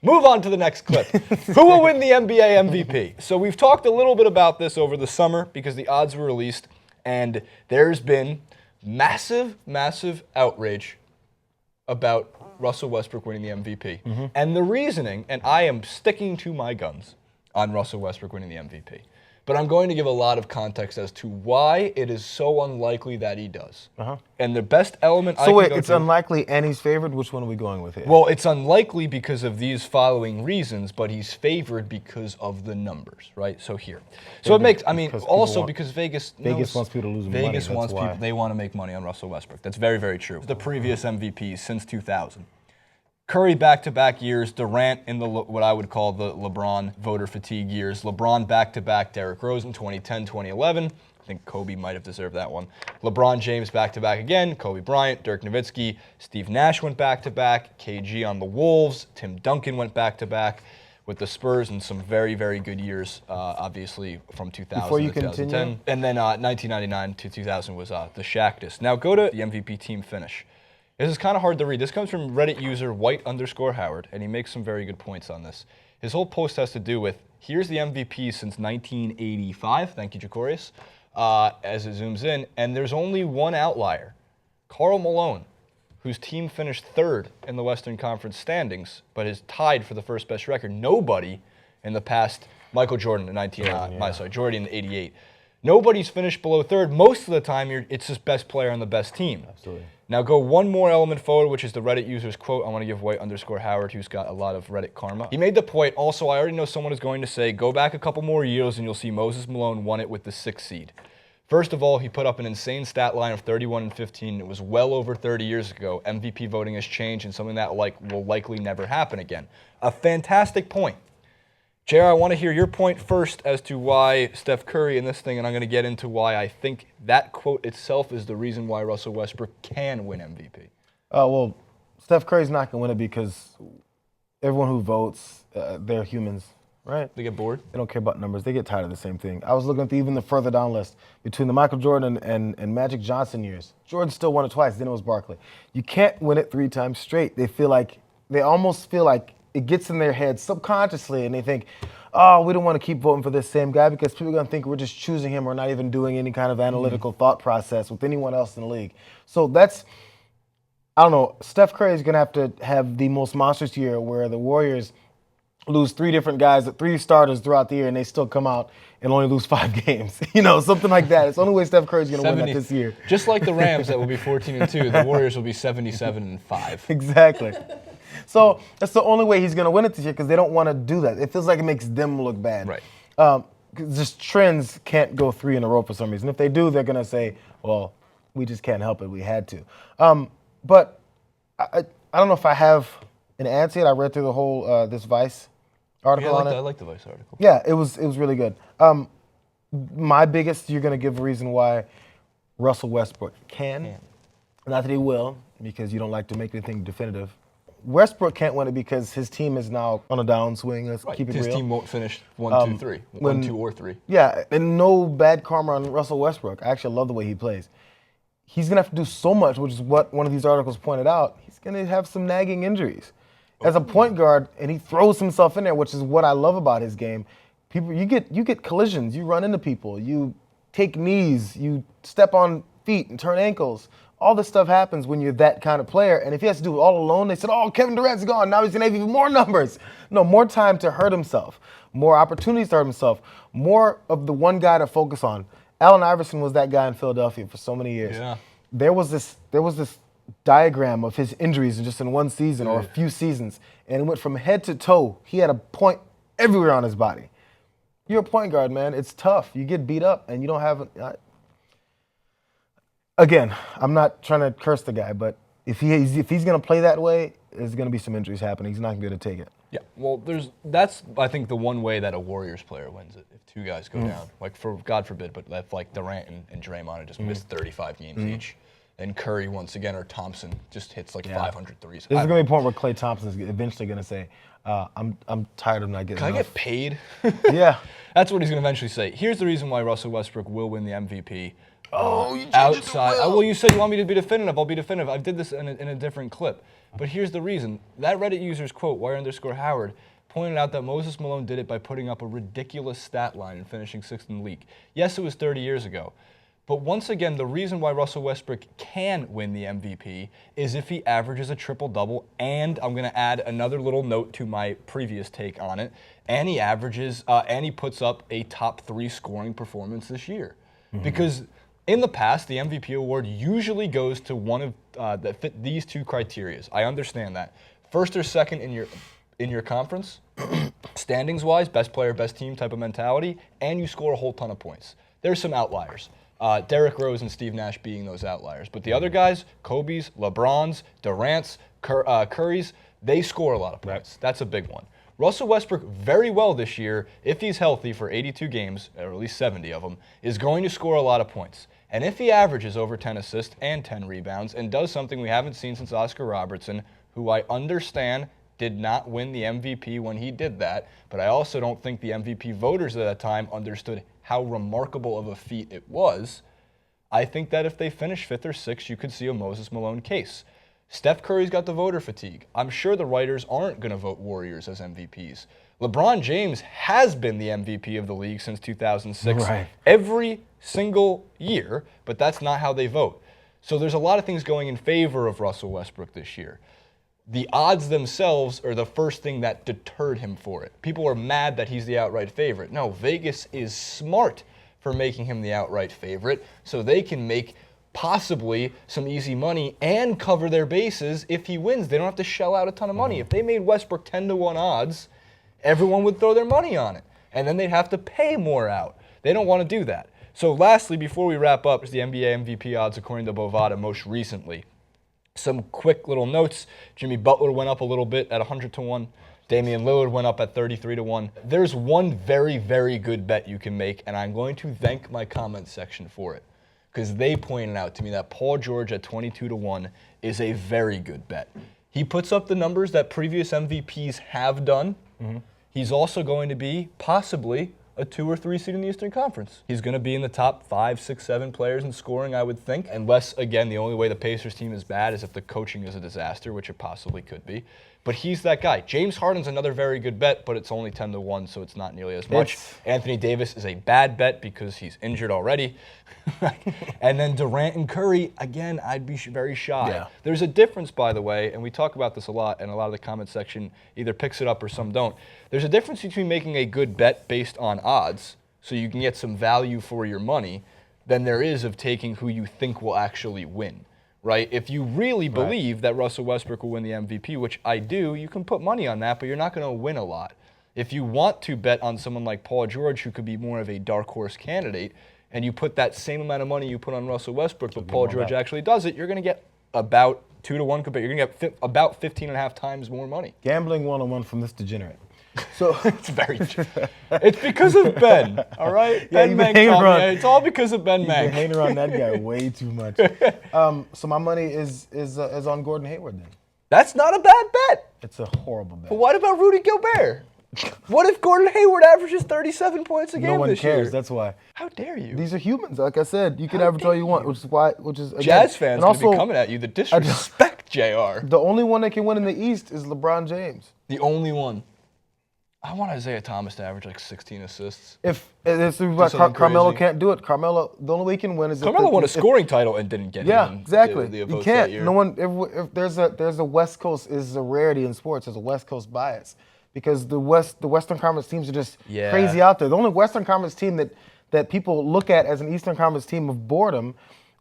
Move on to the next clip. Who will win the NBA MVP? So we've talked a little bit about this over the summer because the odds were released, and there's been massive, massive outrage about Russell Westbrook winning the MVP. Mm-hmm. And the reasoning, and I am sticking to my guns on Russell Westbrook winning the MVP, but I'm going to give a lot of context as to why it is so unlikely that he does. Uh-huh. And the best element I can go to... So wait, it's unlikely and he's favored? Which one are we going with here? Well, it's unlikely because of these following reasons, but he's favored because of the numbers, right? So here. So it makes, I mean, also because Vegas wants people to lose money. Vegas wants people, they want to make money on Russell Westbrook. That's very, very true. The previous MVPs since 2000. Curry back-to-back years, Durant in the what I would call the LeBron voter fatigue years. LeBron back-to-back, Derrick Rose in 2010, 2011. I think Kobe might have deserved that one. LeBron James back-to-back again, Kobe Bryant, Dirk Nowitzki, Steve Nash went back-to-back, KG on the Wolves, Tim Duncan went back-to-back with the Spurs in some very, very good years, obviously from 2000 to 2010. Continue. And then 1999 to 2000 was the Shaqtus. Now go to the MVP team finish. This is kind of hard to read. This comes from Reddit user White_Howard, and he makes some very good points on this. His whole post has to do with, here's the MVP since 1985, thank you, Jacorius, as it zooms in, and there's only one outlier, Karl Malone, whose team finished third in the Western Conference standings, but is tied for the first best record. Nobody in the past, Michael Jordan in Jordan in 88. Nobody's finished below third. Most of the time, it's just best player on the best team. Absolutely. Now go one more element forward, which is the Reddit user's quote. I want to give White_Howard, who's got a lot of Reddit karma. He made the point, also, I already know someone is going to say, go back a couple more years and you'll see Moses Malone won it with the 6th seed. First of all, he put up an insane stat line of 31 and 15. It was well over 30 years ago. MVP voting has changed and something that will likely never happen again. A fantastic point. JR, I want to hear your point first as to why Steph Curry in this thing, and I'm going to get into why I think that quote itself is the reason why Russell Westbrook can win MVP. Well, Steph Curry's not going to win it because everyone who votes, they're humans, right? They get bored? They don't care about numbers. They get tired of the same thing. I was looking at even the further down list between the Michael Jordan and Magic Johnson years. Jordan still won it twice, then it was Barkley. You can't win it 3 times straight. They almost feel like it gets in their head subconsciously, and they think, oh, we don't want to keep voting for this same guy because people are going to think we're just choosing him or not even doing any kind of analytical thought process with anyone else in the league. So that's, I don't know, Steph Curry is going to have the most monstrous year where the Warriors lose 3 different guys, 3 starters throughout the year, and they still come out and only lose 5 games. Something like that. It's the only way Steph Curry's going to win that this year. Just like the Rams that will be 14-2, the Warriors will be 77-5. Exactly. So that's the only way he's going to win it this year because they don't want to do that. It feels like it makes them look bad. Right. Just trends can't go 3 in a row for some reason. If they do, they're going to say, well, we just can't help it. We had to. But I don't know if I have an answer yet. I read through the whole this Vice article on it. I like the Vice article. Yeah, it was really good. My biggest, you're going to give a reason why Russell Westbrook can. Not that he will, because you don't like to make anything definitive. Westbrook can't win it because his team is now on a downswing. Let's keep it real. His team won't finish 1, 2, 3. 1, 2, or 3. Yeah, and no bad karma on Russell Westbrook. I actually love the way he plays. He's going to have to do so much, which is what one of these articles pointed out. He's going to have some nagging injuries. As a point guard, and he throws himself in there, which is what I love about his game. People, you get collisions. You run into people. You take knees. You step on feet and turn ankles. All this stuff happens when you're that kind of player. And if he has to do it all alone, they said, oh, Kevin Durant's gone. Now he's going to have even more numbers. No, more time to hurt himself. More opportunities to hurt himself. More of the one guy to focus on. Allen Iverson was that guy in Philadelphia for so many years. Yeah. There was this diagram of his injuries just in one season or a few seasons. And it went from head to toe. He had a point everywhere on his body. You're a point guard, man. It's tough. You get beat up and you don't have Again, I'm not trying to curse the guy, but if he's going to play that way, there's going to be some injuries happening. He's not going to be able to take it. Yeah, well, that's I think the one way that a Warriors player wins it. If 2 guys go down, like for God forbid, but if like Durant and Draymond just missed 35 games each, and Curry once again or Thompson just hits like 500 threes. There's going to be a point where Klay Thompson's eventually going to say, I'm tired of not getting Can enough. I get paid? Yeah. That's what he's going to eventually say. Here's the reason why Russell Westbrook will win the MVP. Oh, you changed outside. it to Will. Well, you said you want me to be definitive. I'll be definitive. I did this in a different clip. But here's the reason. That Reddit user's quote, wire_Howard, pointed out that Moses Malone did it by putting up a ridiculous stat line and finishing 6th in the league. Yes, it was 30 years ago. But once again, the reason why Russell Westbrook can win the MVP is if he averages a triple-double, and I'm going to add another little note to my previous take on it, and he puts up a top 3 scoring performance this year. Because in the past, the MVP award usually goes to one of that fit these 2 criteria. I understand that. First or second in your conference, standings-wise, best player, best team type of mentality, and you score a whole ton of points. There's some outliers. Derrick Rose and Steve Nash being those outliers. But the other guys, Kobe's, LeBron's, Durant's, Curry's, they score a lot of points. Right. That's a big one. Russell Westbrook, very well this year, if he's healthy for 82 games, or at least 70 of them, is going to score a lot of points. And if he averages over 10 assists and 10 rebounds and does something we haven't seen since Oscar Robertson, who I understand did not win the MVP when he did that, but I also don't think the MVP voters at that time understood how remarkable of a feat it was. I think that if they finish 5th or 6th, you could see a Moses Malone case. Steph Curry's got the voter fatigue. I'm sure the writers aren't going to vote Warriors as MVPs. LeBron James has been the MVP of the league since 2006 every single year, but that's not how they vote. So there's a lot of things going in favor of Russell Westbrook this year. The odds themselves are the first thing that deterred him for it. People are mad that he's the outright favorite. No, Vegas is smart for making him the outright favorite so they can make possibly some easy money and cover their bases if he wins. They don't have to shell out a ton of money. If they made Westbrook 10-1 odds, everyone would throw their money on it, and then they'd have to pay more out. They don't want to do that. So lastly, before we wrap up, is the NBA MVP odds according to Bovada most recently. Some quick little notes. Jimmy Butler went up a little bit at 100-1. Damian Lillard went up at 33-1. There's one very, very good bet you can make, and I'm going to thank my comment section for it, because they pointed out to me that Paul George at 22-1 is a very good bet. He puts up the numbers that previous MVPs have done. He's also going to be possibly a 2 or 3 seed in the Eastern Conference. He's going to be in the top 5, 6, 7 players in scoring, I would think. Unless, again, the only way the Pacers team is bad is if the coaching is a disaster, which it possibly could be. But he's that guy. James Harden's another very good bet, but it's only 10-1, so it's not nearly as much. Anthony Davis is a bad bet because he's injured already. And then Durant and Curry, again, I'd be very shy. Yeah. There's a difference, by the way, and we talk about this a lot, and a lot of the comment section either picks it up or some don't. There's a difference between making a good bet based on odds, so you can get some value for your money, than there is of taking who you think will actually win. Right? If you really believe that Russell Westbrook will win the MVP, which I do, you can put money on that, but you're not going to win a lot. If you want to bet on someone like Paul George, who could be more of a dark horse candidate, and you put that same amount of money you put on Russell Westbrook, but Paul George actually does it, you're going to get about 2-1 compared. You're going to get about 15.5 times more money. Gambling 101 from this degenerate. So it's very true. It's because of Ben, all right? Yeah, Ben Mank taught me. It's all because of Ben Mank. You've been hanging around that guy way too much. So my money is on Gordon Hayward then. That's not a bad bet. It's a horrible bet. But what about Rudy Gobert? What if Gordon Hayward averages 37 points a game this year? No one cares. That's why. How dare you? These are humans. Like I said, you can average all you want, which is again, Jazz fans going to be coming at you. The disrespect, JR. The only one that can win in the East is LeBron James. The only one. I want Isaiah Thomas to average like 16 assists. If Carmelo can't do it, Carmelo, the only way he can win is Carmelo won a scoring title and didn't get exactly. the he can't. No one. If there's a West Coast is a rarity in sports. There's a West Coast bias because the Western Conference teams are just crazy out there. The only Western Conference team that people look at as an Eastern Conference team of boredom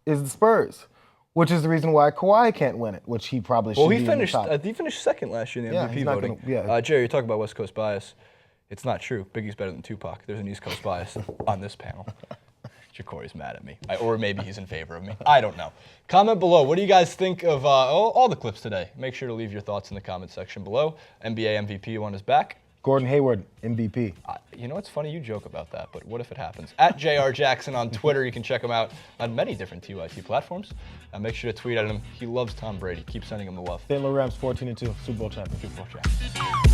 is the Spurs. Which is the reason why Kawhi can't win it, which he probably should be in the top. He finished second last year in the MVP voting. Jerry, you're talking about West Coast bias. It's not true. Biggie's better than Tupac. There's an East Coast bias on this panel. Ja'Cory's mad at me. Or maybe he's in favor of me. I don't know. Comment below. What do you guys think of all the clips today? Make sure to leave your thoughts in the comment section below. NBA MVP on his back. Gordon Hayward, MVP. You know, it's funny you joke about that, but what if it happens? At JR Jackson on Twitter. You can check him out on many different TYT platforms. Make sure to tweet at him. He loves Tom Brady. Keep sending him the love. St. Louis Rams 14-2, Super Bowl champion. Super Bowl champion.